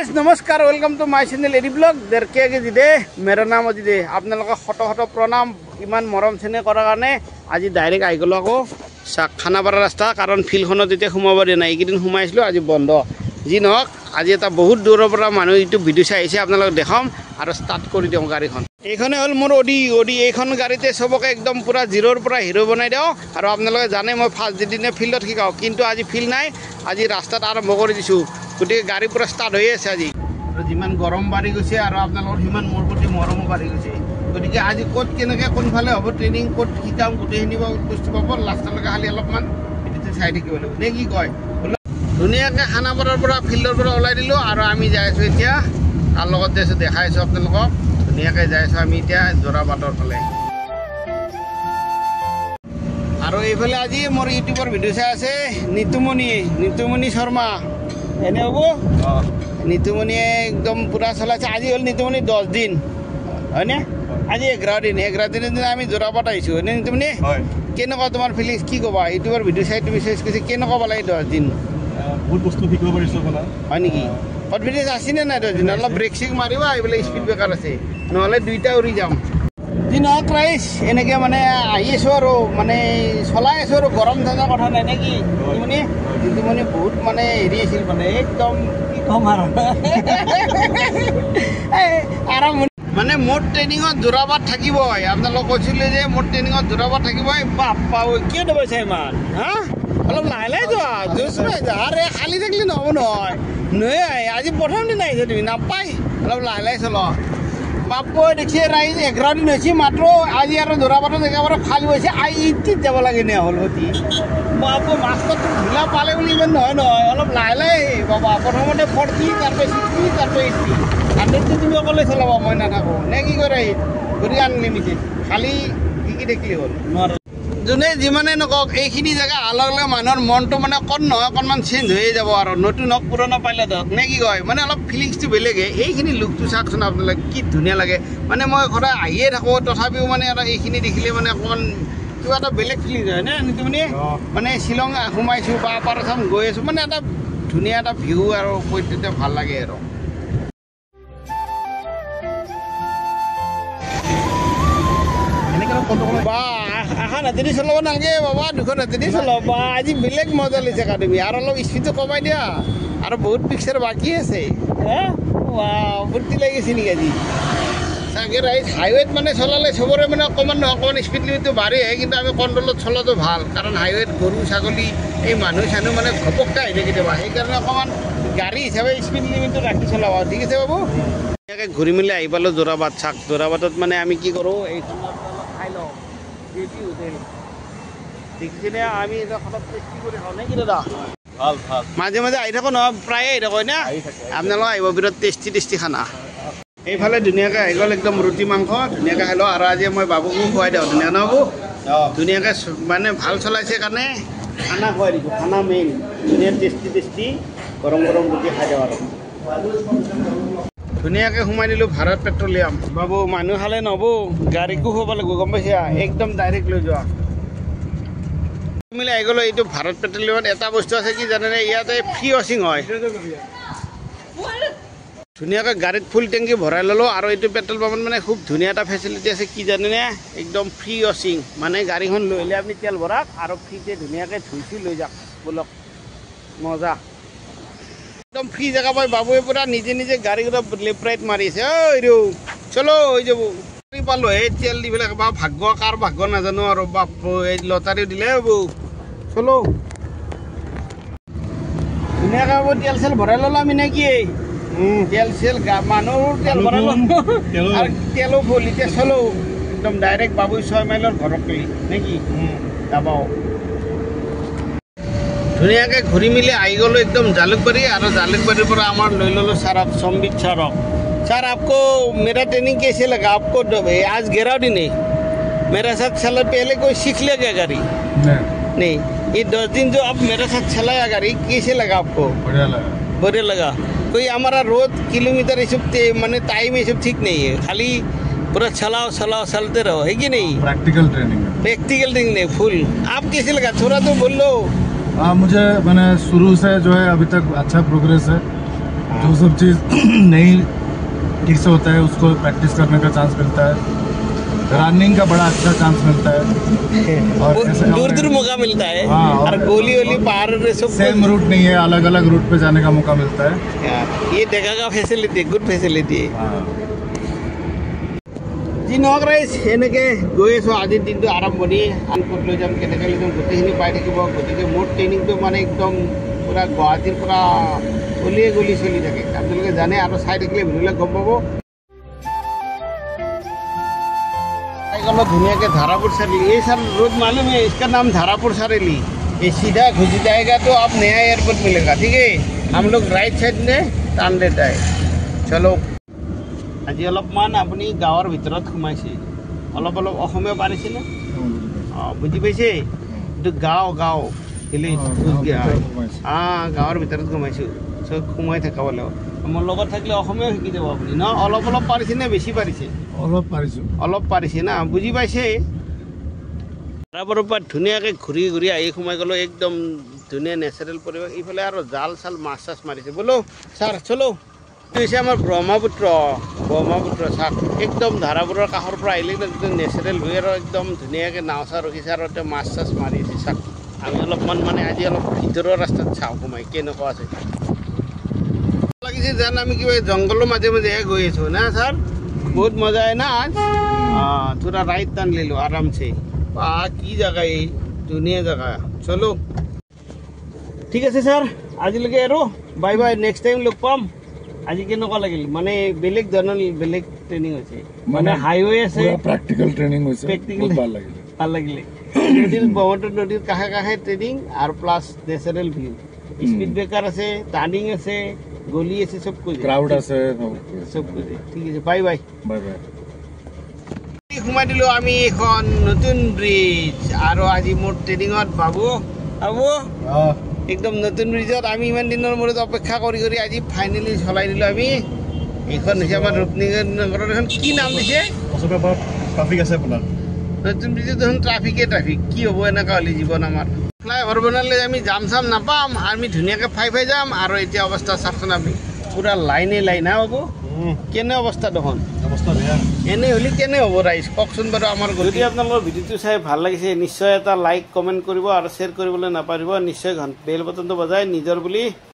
Guys नमस्कार welcome to my channel एडी blog देरके जिदे मेरा नाम अजिदे आपनालोक शत शत प्रणम इमान मरम चेने करार कारणे আজি डायरेक्ट आई गलो आको खानापारा रास्ता कारण फिल्डखনত एते सोमाब दिया नाइ एकेदिन सोमाइছিলো আজি बंद जी নহক আজি এটা बहुत दूर পৰা মানুহ ইটো ভিডিও চাই আহিছে আপোনালোক দেখাম আৰু স্টাৰ্ট কৰি দিও গাড়ীখন এইখনে হল মোৰ ওডি এইখন গাড়ীতে সবকে একদম পুৰা জিৰোৰ পৰা হিৰো বনাই দিও আৰু আপোনালোকে জানে মই ফাৰ্স্ট দিনে ফিল্ডত শিকাও কিন্তু আজি ফিল্ড নাই আজি ৰাস্তাত আৰম্ভ কৰি দিছো গটি গাড়ী পুৰা স্টাৰ্ট হৈ আছে আজি আৰু যিমান গৰম বাঢ়ি গৈছে আৰু আপোনালোকৰ হিমান মোৰ প্ৰতি মৰম বাঢ়ি গৈছে গটিকে আজি কোট কেনেকে কোনফালে হ'ব ট্ৰেনিং কোট শিকাম গুটেইনি বস্তু পাব লাষ্টলৈকে খালি অলপমান এটিতে চাই থাকিব লাগিব নে কি কয় ধুনীয়াকৈ খানাপাৰাৰ পৰা ফিল্ডৰ পৰা ওলাই দিলো আৰু আমি যাই আছো এতিয়া তাৰ লগত যাইছো দেখাইছো আপোনালোকক ধুনীয়াকৈ যাই আছো আমি এতিয়া জোৰাবাটৰ ফালে আৰু এইফালে আজি মোৰ ইউটিউবৰ ভিডিও চাই আছে নিতুমণি শৰ্মা এনে হ'ব নিতুমণিয়ে একদম পুৰা চলাইছে আজি হ'ল নিতুমণি 10 দিন হয়নে আজি 11 দিনৰ দিনা আমি জোৰাবাট আহিছো হয়নে নিতুমণি কেনেকুৱা তোমাৰ ফিলিংছ কি ক'বা ইউটিউবৰ ভিডিও চাই তুমি বিশেষ কৈছে কেনেকুৱা পালা 10 দিন বহুত বস্তু শিকিব পাৰিছো বলা হয় নেকি কনফিডেন্স আছে নে নাই 10 দিন অলপ ব্ৰেক সিক মাৰিবা এইবলে স্পিড ব্ৰেকাৰ আছে নহলে দুইটা উৰি যাম দিনক ৰাইস এনেকে মানে আহিছো আৰু মানে চলাই আছো আৰু গৰম ঠাণ্ডা কথা নাই নেকি নিতুমণি বহুত মানে হেৰি আছিল মানে একদম কি কম আৰু মানে মোট ট্ৰেনিঙত জোৰাবাট থাকিবই আপোনালোক কৈছিলে যে মোট ট্ৰেনিঙত জোৰাবাট থাকিবই বাপ্পা কিয় দবাইছে ইমান হা অলপ লাহে যোৱা জোচ নাই যা আৰে খালি থাকিলে নহ'ব নহয় নয় আজি প্ৰথম দিন আহিছে তুমি নাপাই অলপ লাহে চল বাপ্পা দেখি ৰাইজ 11 দিন হৈছে মাত্ৰ আজি আৰু জোৰাবাটত একেবাৰে ফালি গৈছে আই ইটিত যাব লাগে নে হ'ল হতি বাপ্পা মাছটো ঢিলা পালে বুলি ইমান নহয় অলপ লাহে বাবা প্ৰথমতে 40 তাৰপিছত 60 তাৰপিছত 80 আনটো তুমি অকলে চলাবা মই নাথাকো নে কি কৰে ঘূৰি আনলিমিটেড খালি কি দেখিলে হ'ল যোনে যিমানে নকক এইখিনি জেগা আলগলে মানুহৰ মনটো মানে অকণ নহয় অকণমান চেঞ্জ হৈয়ে যাব আৰু নতুন হওক পুৰণা পাইলে ধৰক নে কি কয় মানে অলপ ফিলিংছটো বেলেগে এইখিনি লুকটো চাওকচোন আপোনালোকে কি ধুনীয়া লাগে মানে মই সদায় আহিয়ে থাকোঁ তথাপিও মানে আৰু এইখিনি দেখিলে মানে অকণমান কিবা এটা বেলেগ ফিলিংছ হয় নে নিতুমণি মানে শ্বিলং সোমাইছোঁ বা আপাৰ আছাম গৈ আছোঁ মানে এটা ধুনীয়া এটা ভিউ আৰু পদ্ধতি ভাল লাগে আৰু বা আশা ৰাতি চলাব নালাগে বাবা 200 ৰাতি চলাব বা আজি বেলেগ মজা লৈছে তুমি আৰু অলপ স্পীডটো কমাই দিয়া আৰু বহুত পিকচাৰ বাকী আছে ফূৰ্তি লাগিছে নেকি আজি চাগে ৰাইজ হাইৱেত মানে চলালে চবৰে মানে অকণমান স্পীড লিমিটটো বাঢ়ে কিন্তু আমি কণ্ট্ৰলত চলাটো ভাল কাৰণ হাইৱেত গৰু ছাগলী এই মানুহ মানে ঘপককৈ আহি থাকে কেতিয়াবা সেইকাৰণে অকণমান গাড়ী হিচাপে স্পীড লিমিটটো ৰাখি চলাব ঠিক আছে বাবু ধুনীয়াকৈ ঘূৰি মেলি আহি পালোঁ জোৰাবাট চাক জোৰাবাটত মানে আমি কি কৰোঁ এইখন খাই লওঁ হোটেল দেখিছেনে আমি সদায় টেষ্টি কৰি খাওঁ নে কি দাদা মাজে মাজে আহি থাকোঁ নহয় প্ৰায়ে আহি থাকোঁ না আপোনালোক আহিব বিৰাট টেষ্টি খানা এইফালে ধুনীয়াকৈ আহি গ'ল একদম ৰুটি মাংস ধুনীয়াকৈ খাই লওঁ আৰু আজি মই বাবুকো খুৱাই দিওঁ ধুনীয়া নহ'ব ধুনীয়াকৈ মানে ভাল চলাইছে কাৰণে খানা খুৱাই দিছোঁ খানা মেইন ধুনীয়া টেষ্টি গৰম ৰুটি খাই দিওঁ আৰু ধুনীয়াকৈ সোমাই দিলোঁ ভাৰত পেট্ৰলিয়াম বাবু মানুহ খালে নহ'ব গাড়ীকো খুৱাব লাগিব গম পাইছে একদম ডাইৰেক্ট লৈ যোৱা মিলি আহি গ'লোঁ এইটো ভাৰত পেট্ৰলিয়ামত এটা বস্তু আছে কি জানেনে ইয়াতে ফ্ৰী ৱাশ্বিং হয় ধুনীয়াকৈ গাড়ীত ফুল টেংকি ভৰাই ল'লোঁ আৰু এইটো পেট্ৰল পাম্পত মানে খুব ধুনীয়া এটা ফেচিলিটি আছে কি জানেনে একদম ফ্ৰী ৱাশ্বিং মানে গাড়ীখন লৈ আহিলে আপুনি তেল ভৰাওক আৰু ফ্ৰীতে ধুনীয়াকৈ ধুই লৈ যাওক ব'লক মজা একদম ফ্ৰী জেগা পাই বাবুৱে পূৰা নিজে গাড়ীকেইটা লেফ্ট ৰাইট মাৰিছে ঐ চলো হৈ যাব পালোঁ এই তেল দি পেলাই বা ভাগ্য কাৰ ভাগ্য নাজানো আৰু বাপ এই লটাৰীও দিলে হ'ব চলো ধুনীয়াকৈ হ'ব তেল চেল ভৰাই ল'লোঁ আমি নে কি তেল চেল মানুহৰ তেল ভৰাই ল'ম আৰু তেলো ফুল এতিয়া চলো একদম ডাইৰেক্ট বাবু 6 মাইলৰ ঘৰত গ'লি নে কি যাবাও ধুনীয়াকৈ ঘূৰি মেলি আহি গ'লোঁ একদম জালুকবাৰী আৰু জালুকবাৰীৰ পৰা আমাৰ লৈ ল'লোঁ ছাৰক সম্বিত ছাৰক सर आपको मेरा ट्रेनिंग कैसे लगा आपको आज 11 दिन है मेरे साथ चला पहले कोई सीख लेगा गाड़ी नहीं ये 10 दिन जो आप मेरे साथ चलाया गाड़ी कैसे लगा आपको बढ़िया लगा कोई हमारा रोज किलोमीटर ये सब मैंने टाइम ये सब ठीक नहीं है खाली पूरा चलाओ चलते रहो है कि नहीं प्रैक्टिकल ट्रेनिंग नहीं फुल आप कैसे लगा थोड़ा तो बोल लो मुझे मैंने शुरू से जो है अभी तक अच्छा प्रोग्रेस है जो सब चीज़ नहीं ठीक से होता है उसको प्रैक्टिस करने का चांस मिलता है। रनिंग का बड़ा अच्छा चांस मिलता है और दूर दूर मौका मिलता है। हाँ, और गोली वोली पार सब सेम रूट नहीं है, अलग अलग रूट पे जाने का मौका मिलता है। ये देखा का फैसिलिटी गुड फैसिलिटी যি নহওক ৰাইজ এনেকৈ গৈ আছোঁ আজিৰ দিনটো আৰম্ভণি আমি ক'ত লৈ যাম কেনেকৈ লৈ যাম গোটেইখিনি পাই থাকিব। গতিকে মোৰ ট্ৰেইনিংটো মানে একদম পূৰা গুৱাহাটীৰ পৰা গলিয়ে গলি চলি থাকে, আপোনালোকে জানে আৰু চাই থাকিলে ভিডিঅ'বিলাক গম পাব। धुनिया धारापुर सरेली, ये सर रोज मालूम है इसका नाम धारापुर सरेली। ये सीधा घुस जाएगा तो आप नया एयरपोर्ट मिलेगा। ठीक है, हम लोग राइट साइड में टान देता है। चलो আজি অলপমান আপুনি গাঁৱৰ ভিতৰত সোমাইছে, অলপ অলপ অসমীয়া পাৰিছেনে? অঁ বুজি পাইছে? এইটো গাঁও গাঁও ভিলেজ গাঁৱৰ ভিতৰত সোমাইছোঁ। চব সোমাই থাকাব লাগিব। মোৰ লগত থাকিলে অসমীয়া শিকি যাব আপুনি ন? অলপ অলপ পাৰিছে নে বেছি পাৰিছে? অলপ পাৰিছোঁ। অলপ পাৰিছে না, বুজি পাইছে? তাৰপৰা ধুনীয়াকৈ ঘূৰি ঘূৰি আহি সোমাই গ'লোঁ, একদম ধুনীয়া নেচাৰেল পৰিৱেশ। ইফালে আৰু জাল চাল মাছ চাছ মাৰিছে। বোলো ছাৰ চলো। এইটো হৈছে আমাৰ ব্ৰহ্মপুত্ৰ চাওক, একদম ধাৰাপুৰৰ কাষৰ পৰা আহিলে একদম নেচাৰেল ভিউ আৰু একদম ধুনীয়াকৈ নাও চাহ ৰখিছে আৰু এতিয়া মাছ চাছ মাৰি আছে। চাওক আমি অলপমান মানে আজি অলপ ভিতৰৰ ৰাস্তাত চাওঁ সোমাই কেনেকুৱা আছে। লাগিছে যেন আমি কিবা জংঘলৰ মাজে মাজেহে গৈ আছোঁ না ছাৰ? बहुत मजा है ना आज। थोड़ा राइट टर्न ले लो आराम से। की जगह ये दुनिया जगह। चलो ठीक है सर, आज लगे आरो बाय बाय, नेक्स्ट टाइम लोग पाम। आज केनेকুৱা লাগিল মানে বেলেগ ধৰণৰ বেলেগ ট্ৰেইনিং হৈছে, মানে হাইৱে আছে, প্ৰেক্টিকেল ট্ৰেইনিং হৈছে, প্ৰেক্টিকেল ভাল লাগিলে। নদীৰ ব্ৰহ্মপুত্ৰ নদীৰ কাষে কাষে ট্ৰেইনিং আৰু plus natural view, speed breaker আছে, টাৰ্ণিং আছে, গলি আছে, সব कुछ ক্রাউড আছে, সব कुछ ঠিক আছে। Bye bye bye bye. সোমাই দিলোঁ আমি এখন নতুন ব্ৰিজ আৰু আজি মোৰ ট্ৰেইনিঙত বাবু একদম নতুন ব্ৰিজত আমি ইমান দিনৰ মূৰত অপেক্ষা কৰি কৰি আজি ফাইনেলি চলাই দিলোঁ আমি। এইখন হৈছে আমাৰ ৰূপনগৰৰ এখন কি নাম দিছে? ট্ৰাফিক আছে আপোনাৰ নতুন ব্ৰিজত দেখোন ট্ৰাফিক কি হ'ব এনেকুৱা হ'লে জীৱন আমাৰ। ফ্লাইঅভাৰ বনালে আমি জাম চাম নাপাম, আমি ধুনীয়াকৈ ফাই যাম। আৰু এতিয়া অৱস্থা চাওকচোন আপুনি, পূৰা লাইনে লাইন হা বাবু, কেনে অৱস্থা দেখোন? অৱস্থা বেয়া। এনে হ'লে কেনে হ'ব ৰাইজ কওকচোন বাৰু আমাৰ। যদি আপোনালোকৰ ভিডিঅ'টো চাই ভাল লাগিছে নিশ্চয় এটা লাইক কমেণ্ট কৰিব আৰু শ্বেয়াৰ কৰিবলৈ নাপাহৰিব। নিশ্চয় বেল বটনটো বজাই নিজৰ বুলি